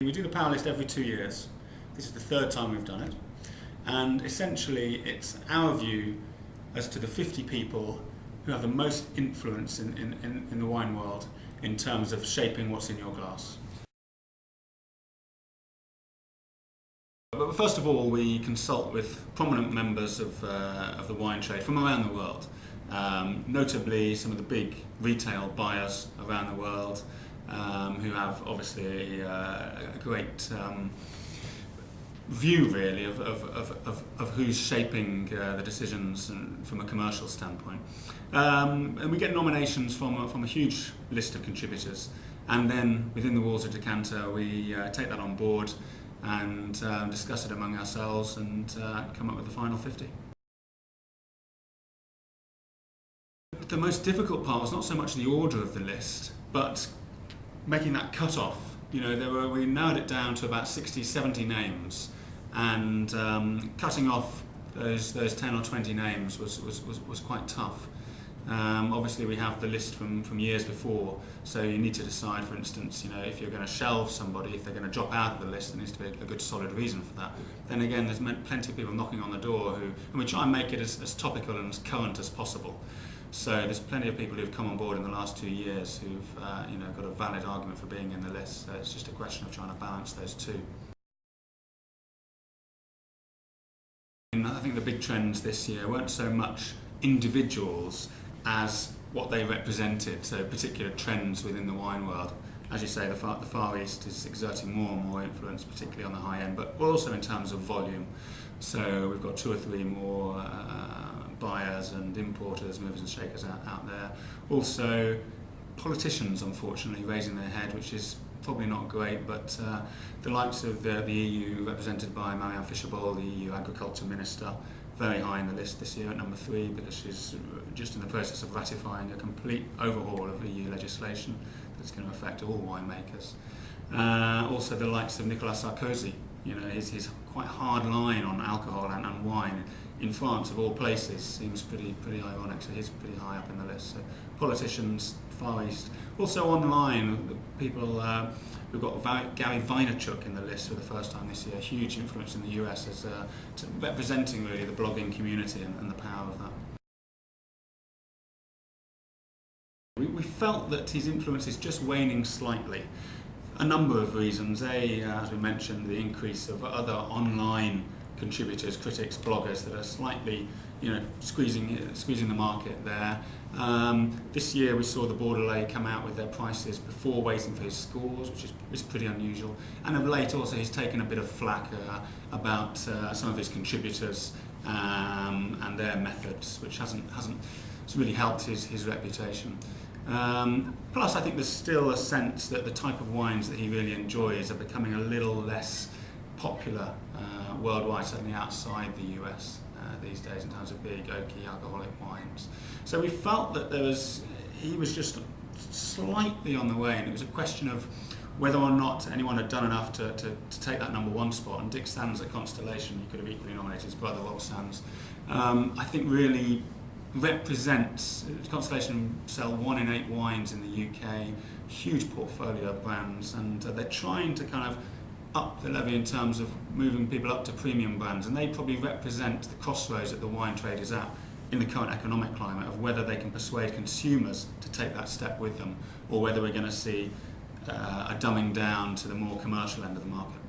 We do the power list every 2 years. This is the third time we've done it. And essentially it's our view as to the 50 people who have the most influence in the wine world in terms of shaping what's in your glass. But first of all, we consult with prominent members of the wine trade from around the world, notably some of the big retail buyers around the world, who have obviously a great view really of who's shaping the decisions from a commercial standpoint. And we get nominations from a huge list of contributors, and then within the walls of Decanter we take that on board and discuss it among ourselves and come up with the final 50. The most difficult part was not so much the order of the list, but making that cut-off. You know, we narrowed it down to about 60, 70 names, and cutting off those 10 or 20 names was quite tough. Obviously we have the list from years before, so you need to decide, for instance, you know, if you're going to shelve somebody, if they're going to drop out of the list, there needs to be a good solid reason for that. Then again, there's plenty of people knocking on the door and we try and make it as topical and as current as possible. So there's plenty of people who've come on board in the last 2 years who've you know, got a valid argument for being in the list, so it's just a question of trying to balance those two. And I think the big trends this year weren't so much individuals as what they represented, so particular trends within the wine world. As you say, the Far East is exerting more and more influence, particularly on the high end, but also in terms of volume. So we've got 2 or 3 more buyers and importers, movers and shakers out there. Also, politicians, unfortunately, raising their head, which is probably not great, but the likes of the EU, represented by Marianne Fischer-Boel, the EU Agriculture Minister, very high in the list this year at number 3, because she's just in the process of ratifying a complete overhaul of EU legislation that's going to affect all winemakers. Also the likes of Nicolas Sarkozy, you know, his quite hard line on alcohol and wine in France of all places seems pretty ironic, so he's pretty high up in the list. So politicians, Far East. Also online, people, we've got Gary Vaynerchuk in the list for the first time this year, huge influence in the US as representing really the blogging community and the power of that. We felt that his influence is just waning slightly. A number of reasons. As we mentioned, the increase of other online contributors, critics, bloggers that are slightly, you know, squeezing the market there. This year we saw the Bordelais come out with their prices before waiting for his scores, which is pretty unusual. And of late also he's taken a bit of flack about some of his contributors and their methods, which hasn't really helped his reputation. Plus I think there's still a sense that the type of wines that he really enjoys are becoming a little less popular worldwide, certainly outside the US these days, in terms of big oaky alcoholic wines. So we felt that he was just slightly on the way, and it was a question of whether or not anyone had done enough to take that number 1 spot. And Dick Sands at Constellation, he could have equally nominated his brother Rob Sands, I think really represents. Constellation sell 1 in 8 wines in the UK, huge portfolio of brands, and they're trying to kind of up the levy in terms of moving people up to premium brands, and they probably represent the crossroads that the wine trade is at in the current economic climate, of whether they can persuade consumers to take that step with them, or whether we're going to see a dumbing down to the more commercial end of the market.